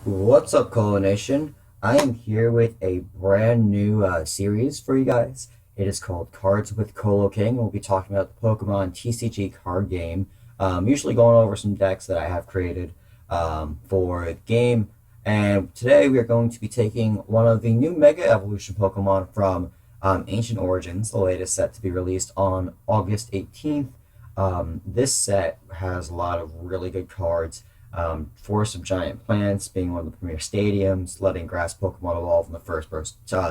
What's up, Colo Nation? I am here with a brand new series for you guys. It is called Cards with Colo King. We'll be talking about the Pokemon TCG card game. Usually going over some decks that I have created for the game. And today we are going to be taking one of the new Mega Evolution Pokemon from Ancient Origins, the latest set to be released on August 18th. This set has a lot of really good cards. Forest of Giant Plants being one of the premier stadiums, letting grass Pokemon evolve in the first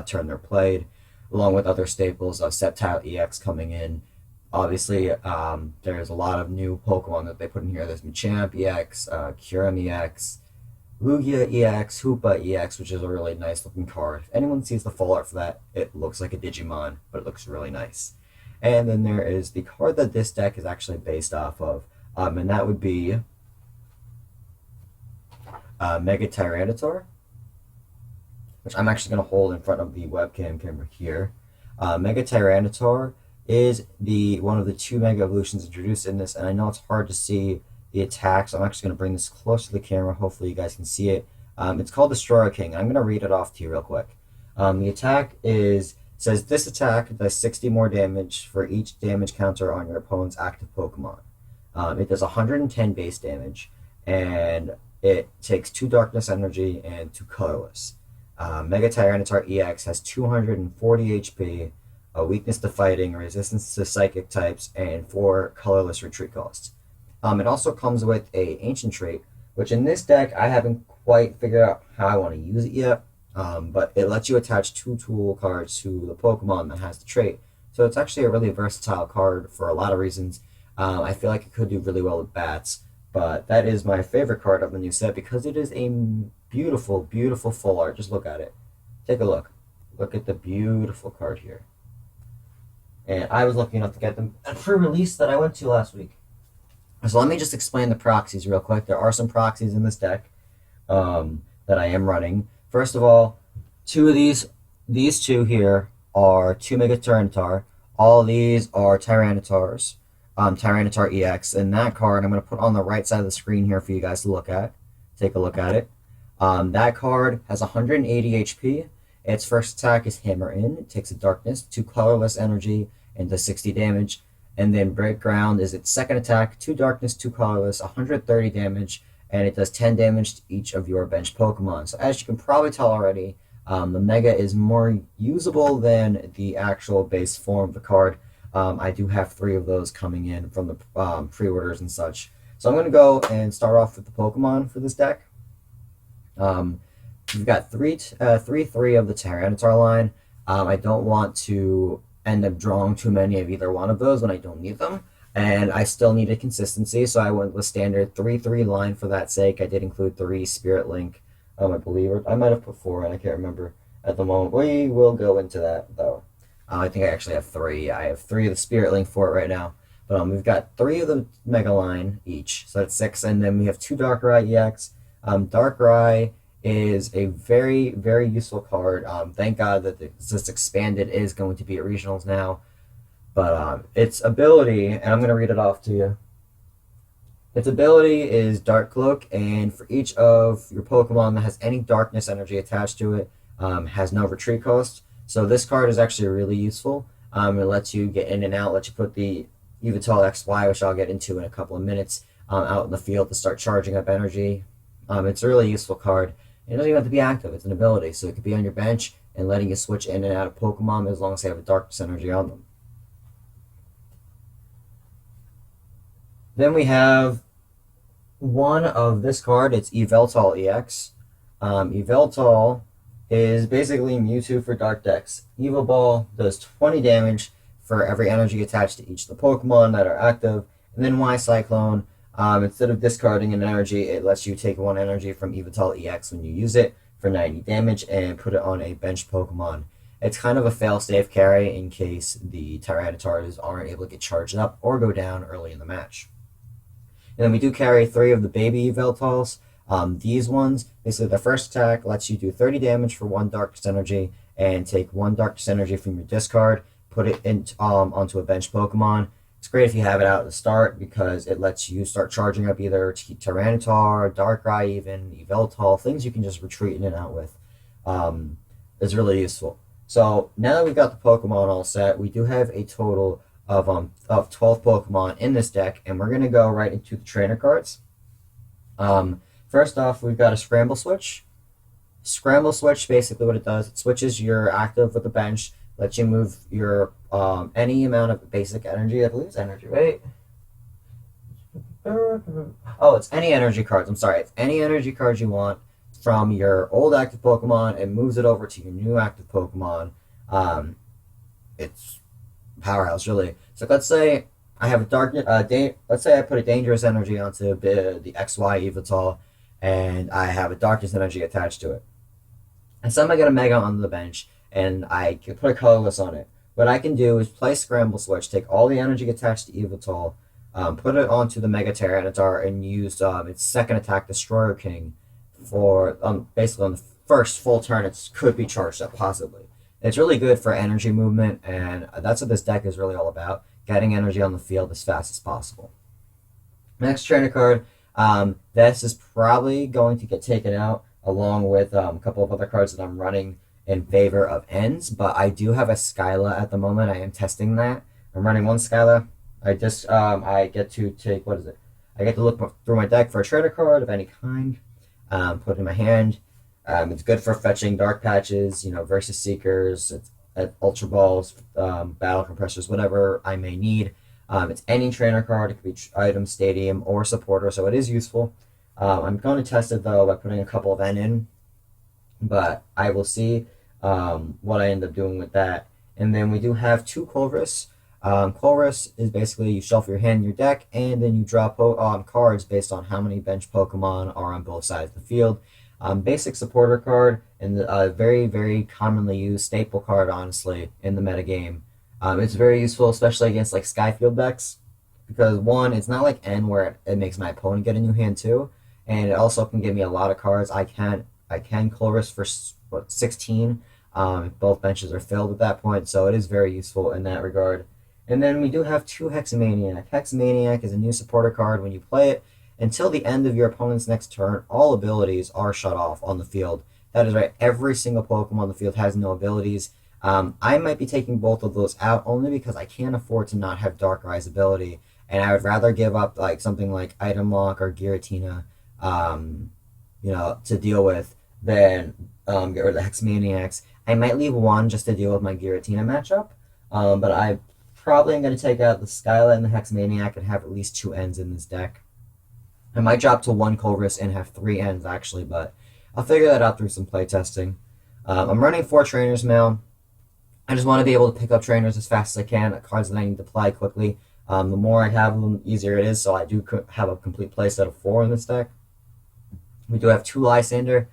turn they're played, along with other staples of Sceptile EX coming in. Obviously, there's a lot of new Pokemon that they put in here. There's Machamp EX, Kyurem EX, Lugia EX, Hoopa EX, which is a really nice looking card. If anyone sees the full art for that, it looks like a Digimon, but it looks really nice. And then there is the card that this deck is actually based off of, and that would be M-Tyranitar, which I'm actually going to hold in front of the webcam camera here. M-Tyranitar is one of the two Mega Evolutions introduced in this, and I know it's hard to see the attack, so I'm actually going to bring this close to the camera. Hopefully you guys can see it. It's called Destroyer King. I'm going to read it off to you real quick. The attack says this attack does 60 more damage for each damage counter on your opponent's active Pokemon. It does 110 base damage, and it takes 2 Darkness Energy and 2 Colorless. M-Tyranitar EX has 240 HP, a weakness to fighting, resistance to psychic types, and 4 colorless retreat costs. It also comes with a ancient trait, which in this deck I haven't quite figured out how I want to use it yet, but it lets you attach 2 tool cards to the Pokemon that has the trait. So it's actually a really versatile card for a lot of reasons. I feel like it could do really well with bats. But that is my favorite card of the new set because it is a beautiful, beautiful full art. Just look at it. Take a look. Look at the beautiful card here. And I was lucky enough to get them at pre-release that I went to last week. So let me just explain the proxies real quick. There are some proxies in this deck that I am running. First of all, two of these two here are 2 Mega Tyranitar. All of these are Tyranitars. Tyranitar EX, and that card I'm going to put on the right side of the screen here for you guys to look at. Take a look at it. That card has 180 HP. Its first attack is Hammer In. It takes a Darkness, 2 colorless energy, and does 60 damage. And then Break Ground is its second attack, 2 Darkness, 2 colorless, 130 damage, and it does 10 damage to each of your bench Pokemon. So as you can probably tell already, the Mega is more usable than the actual base form of the card. I do have 3 of those coming in from the pre-orders and such. So I'm going to go and start off with the Pokemon for this deck. We've got three of the Tyranitar line. I don't want to end up drawing too many of either one of those when I don't need them. And I still needed consistency, so I went with standard 3-3 line for that sake. I did include 3 Spirit Link, I believe. Or I might have put 4 in, I can't remember at the moment. We will go into that, though. I think I actually have 3. I have 3 of the Spirit Link for it right now. But we've got 3 of the Mega Line each, so that's 6. And then we have 2 Darkrai EX. Darkrai is a very, very useful card. Thank God that this expanded is going to be at regionals now. But its ability, and I'm going to read it off to you. Its ability is Dark Cloak, and for each of your Pokemon that has any Darkness energy attached to it, has no retreat cost. So this card is actually really useful. It lets you get in and out, lets you put the Yveltal XY, which I'll get into in a couple of minutes, out in the field to start charging up energy. It's a really useful card. It doesn't even have to be active, it's an ability, so it could be on your bench and letting you switch in and out of Pokemon as long as they have a Darkness energy on them. Then we have one of this card, it's Yveltal EX. Yveltal is basically Mewtwo for Dark decks. Evil Ball does 20 damage for every energy attached to each of the Pokemon that are active. And then Y Cyclone, instead of discarding an energy, it lets you take 1 energy from Yveltal EX when you use it for 90 damage and put it on a bench Pokemon. It's kind of a fail-safe carry in case the Tyranitars aren't able to get charged up or go down early in the match. And then we do carry 3 of the baby Yveltals. These ones, basically the first attack lets you do 30 damage for 1 Darkness Energy and take 1 Darkness Energy from your discard, put it onto a bench Pokemon, It's great if you have it out at the start because it lets you start charging up either Tyranitar, Darkrai, even Yveltal, things you can just retreat in and out with. Is really useful. So now that we've got the Pokemon all set, we do have a total of 12 Pokemon in this deck, and we're gonna go right into the trainer cards. First off, we've got a Scramble Switch. Scramble Switch, basically what it does, it switches your active with the bench, lets you move your any amount of basic energy. I believe it's energy, right? Oh, it's any energy cards. I'm sorry. It's any energy cards you want from your old active Pokemon and moves it over to your new active Pokemon. It's powerhouse, really. So let's say I have a let's say I put a dangerous energy onto the XY Evital, and I have a darkness energy attached to it. And suddenly I get a Mega on the bench, and I can put a colorless on it. What I can do is play Scramble Switch, take all the energy attached to Evital, put it onto the Mega Tyranitar, and use its second attack, Destroyer King, for basically on the first full turn it could be charged up, possibly. It's really good for energy movement, and that's what this deck is really all about, getting energy on the field as fast as possible. Next trainer card, this is probably going to get taken out along with a couple of other cards that I'm running in favor of ends, but I do have a Skyla at the moment. I am testing that. I'm running one Skyla. I get to take, what is it? I get to look through my deck for a trainer card of any kind, put it in my hand. It's good for fetching dark patches, versus seekers, ultra balls, battle compressors, whatever I may need. It's any trainer card. It could be item, stadium, or supporter, so it is useful. I'm going to test it though by putting a couple of N in, but I will see what I end up doing with that. And then we do have two Colress. Colress is basically you shuffle your hand in your deck, and then you draw cards based on how many bench Pokemon are on both sides of the field. Basic supporter card, and a very, very commonly used staple card, honestly, in the metagame. It's very useful, especially against like Skyfield decks, because one, it's not like N where it makes my opponent get a new hand too, and it also can give me a lot of cards. I can Colress for 16 if both benches are filled at that point, so it is very useful in that regard. And then we do have two Hexamaniac. Hexamaniac is a new supporter card. When you play it, until the end of your opponent's next turn, all abilities are shut off on the field. That is right, every single Pokemon on the field has no abilities. I might be taking both of those out only because I can't afford to not have Darkrai's ability, and I would rather give up like something like Item Lock or Giratina, to deal with than get rid of the Hexamaniacs. I might leave one just to deal with my Giratina matchup, but I probably am going to take out the Skyla and the Hexamaniac and have at least two ends in this deck. I might drop to one Colress and have three ends actually, but I'll figure that out through some playtesting. I'm running 4 Trainers Mail. I just want to be able to pick up trainers as fast as I can, cards that I need to play quickly. The more I have them, the easier it is, so I do have a complete playset of 4 in this deck. We do have 2 Lysander.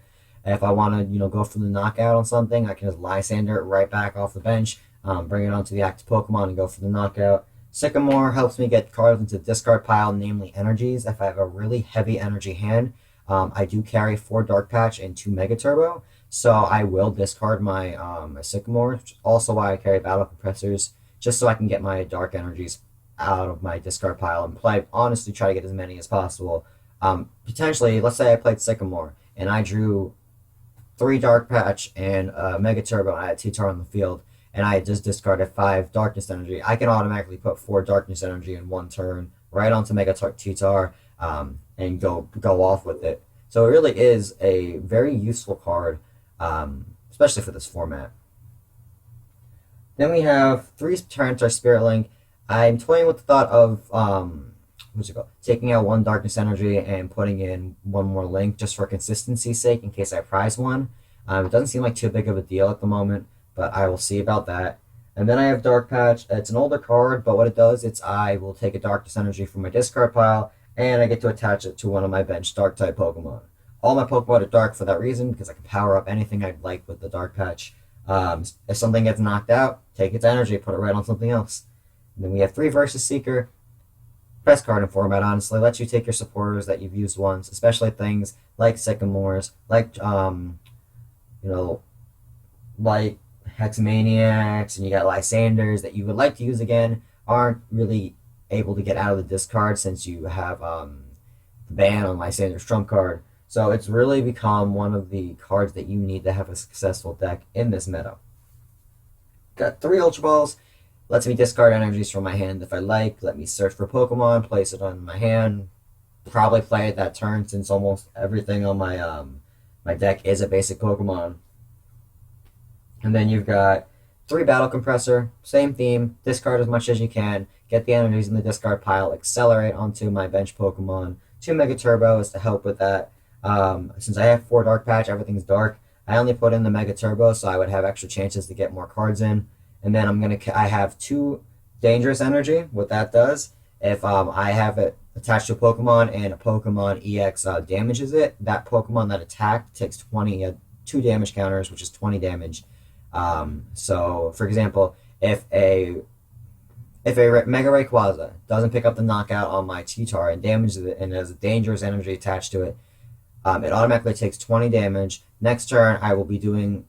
If I want to, go for the knockout on something, I can just Lysander it right back off the bench, bring it onto the active Pokemon and go for the knockout. Sycamore helps me get cards into the discard pile, namely energies. If I have a really heavy energy hand, I do carry 4 Dark Patch and 2 Mega Turbo, so I will discard my Sycamore. Also why I carry Battle Compressors, just so I can get my Dark Energies out of my discard pile and honestly try to get as many as possible. Potentially, let's say I played Sycamore and I drew 3 Dark Patch and Mega Turbo, and I had T-Tar on the field, and I just discarded 5 Darkness Energy. I can automatically put 4 Darkness Energy in one turn right onto Mega T-Tar and go off with it. So it really is a very useful card, especially for this format. Then we have 3 Tyranitar Spirit Link. I'm toying with the thought of taking out 1 Darkness Energy and putting in 1 more Link just for consistency's sake in case I prize one. It doesn't seem like too big of a deal at the moment, but I will see about that. And then I have Dark Patch. It's an older card, but what it does, I will take a Darkness Energy from my discard pile, and I get to attach it to one of my bench Dark-type Pokemon. All my Pokemon are Dark for that reason, because I can power up anything I'd like with the Dark Patch. If something gets knocked out, take its energy, put it right on something else. And then we have 3 Versus Seeker. Best card in format, honestly. Lets you take your supporters that you've used once, especially things like Sycamores, like Hexamaniacs, and you got Lysanders that you would like to use again, aren't really able to get out of the discard since you have the ban on Lysander's trump card. So it's really become one of the cards that you need to have a successful deck in this meta. Got 3 Ultra Balls. Lets me discard energies from my hand if I like. Let me search for Pokemon, place it on my hand. Probably play it that turn since almost everything on my deck is a basic Pokemon. And then you've got 3 Battle Compressor, same theme, discard as much as you can, get the energies in the discard pile, accelerate onto my bench Pokemon. 2 Mega Turbos to help with that. Since I have 4 Dark Patch, everything's dark. I only put in the Mega Turbo so I would have extra chances to get more cards in. And then I have 2 Dangerous Energy. What that does, if I have it attached to a Pokemon and a Pokemon EX damages it, that Pokemon that attacked takes 2 damage counters, which is 20 damage. So, for example, if a Mega Rayquaza doesn't pick up the knockout on my T-Tar and damages it and has a Dangerous Energy attached to it, it automatically takes 20 damage. Next turn, I'll be doing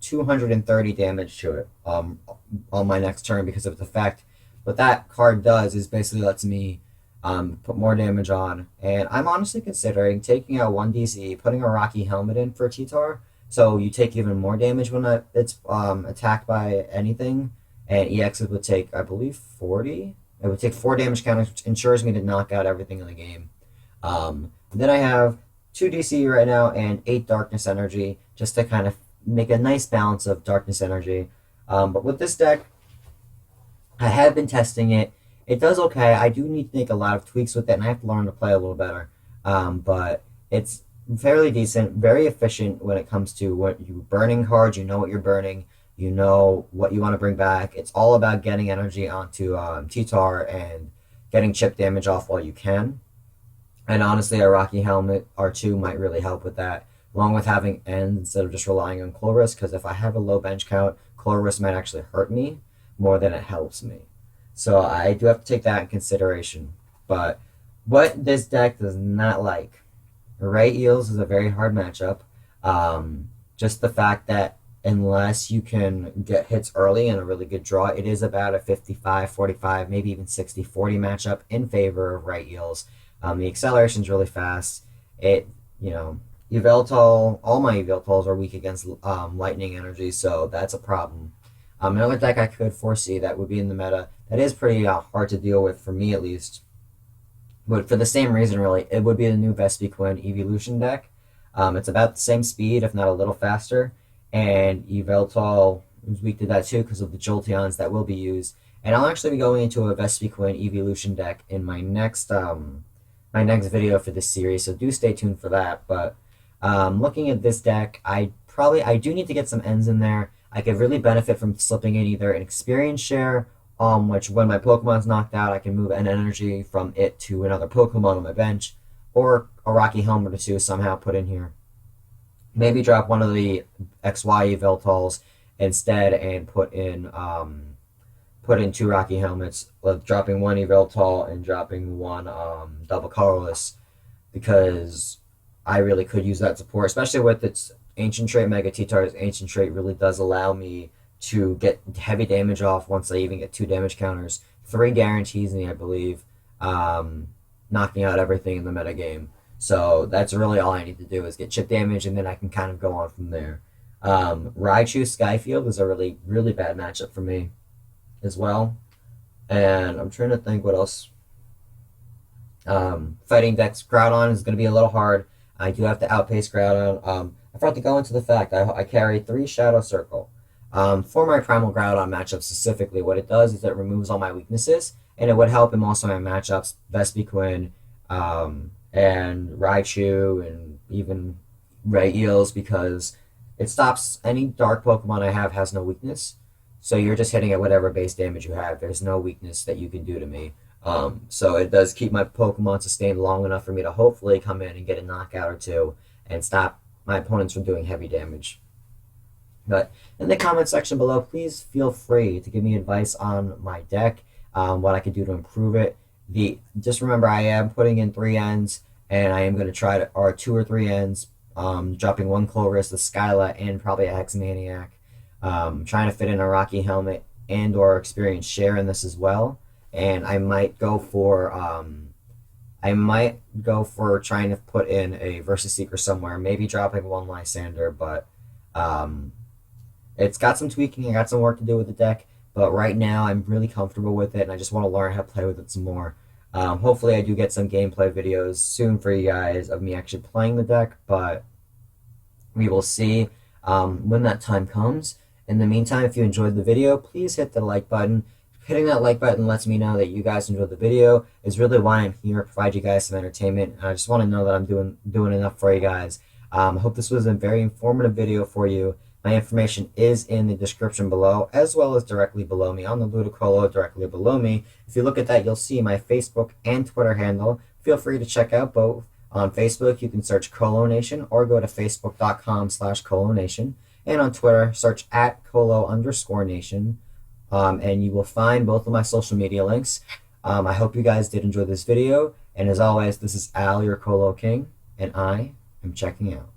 230 damage to it on my next turn because of the fact. What that card does is basically lets me put more damage on. And I'm honestly considering taking out 1 DC, putting a Rocky Helmet in for T-Tar, so you take even more damage when it's attacked by anything. And EXs would take, I believe, 40. It would take 4 damage counters, which ensures me to knock out everything in the game. Then I have 2 DC right now and 8 Darkness Energy, just to kind of make a nice balance of Darkness Energy. But with this deck, I have been testing it. It does okay. I do need to make a lot of tweaks with it, and I have to learn to play a little better. But it's fairly decent, very efficient when it comes to what you're burning cards. You know what you're burning. You know what you want to bring back. It's all about getting energy onto T-Tar and getting chip damage off while you can. And honestly, a Rocky Helmet R2 might really help with that, along with having End instead of just relying on Colress, because if I have a low bench count, Colress might actually hurt me more than it helps me. So I do have to take that in consideration. But what this deck does not like, Ray Eels is a very hard matchup. Just the fact that unless you can get hits early and a really good draw, it is about a 55-45, maybe even 60-40 matchup in favor of Ray Eels. The acceleration is really fast. Yveltal, all my Yveltals are weak against lightning energy, so that's a problem. Another deck I could foresee that would be in the meta that is pretty hard to deal with, for me at least, but for the same reason really, it would be the new Vespiquen Evolution deck. It's about the same speed, if not a little faster, and Yveltal is weak to that too because of the Jolteons that will be used. And I'll actually be going into a Vespiquen Evolution deck in my next video for this series, so do stay tuned for that. But looking at this deck, I do need to get some ends in there. I could really benefit from slipping in either an experience share, which when my Pokemon's knocked out, I can move an energy from it to another Pokemon on my bench, or a Rocky Helmet or 2 somehow put in here. Maybe drop one of the XY Yveltals instead and put in 2 Rocky Helmets, dropping 1 Yveltal and dropping 1 double colorless, because I really could use that support, especially with its Ancient Trait. Mega T-Tar's Ancient Trait really does allow me to get heavy damage off once I even get 2 damage counters. 3 guarantees me, I believe, knocking out everything in the metagame. So that's really all I need to do is get chip damage, and then I can kind of go on from there. Raichu Skyfield is a really, really bad matchup for me as well. And I'm trying to think what else. Fighting Dex Groudon is going to be a little hard. I do have to outpace Groudon. I forgot to go into the fact I carry 3 Shadow Circle. For my Primal Groudon matchup specifically, what it does is it removes all my weaknesses, and it would help in also my matchups, Vespiquen, and Raichu, and even Ray Eels, because it stops any dark Pokemon I have has no weakness. So you're just hitting at whatever base damage you have. There's no weakness that you can do to me. So it does keep my Pokemon sustained long enough for me to hopefully come in and get a knockout or 2 and stop my opponents from doing heavy damage. But in the comment section below, please feel free to give me advice on my deck, what I could do to improve it. Just remember, I am putting in 3 ends, and I am going to try or 2 or 3 ends, dropping 1 Colress, a Skyla, and probably a Hexmaniac. Trying to fit in a Rocky Helmet and or experience share in this as well, and I might go for trying to put in a Versus Seeker somewhere, maybe dropping one Lysander, but um, it's got some tweaking. I got some work to do with the deck, but right now I'm really comfortable with it, and I just want to learn how to play with it some more. Hopefully, I do get some gameplay videos soon for you guys of me actually playing the deck, but we will see when that time comes. In the meantime, if you enjoyed the video, please hit the like button. Hitting that like button lets me know that you guys enjoyed the video. Is really why I'm here, to provide you guys some entertainment. And I just want to know that I'm doing enough for you guys. I hope this was a very informative video for you. My information is in the description below, as well as directly below me on the Ludicolo, directly below me. If you look at that, you'll see my Facebook and Twitter handle. Feel free to check out both. On Facebook, you can search Colo Nation or go to facebook.com/Colo Nation. And on Twitter, search @Colo_Nation. And you will find both of my social media links. I hope you guys did enjoy this video. And as always, this is Al, your Colo King, and I am checking out.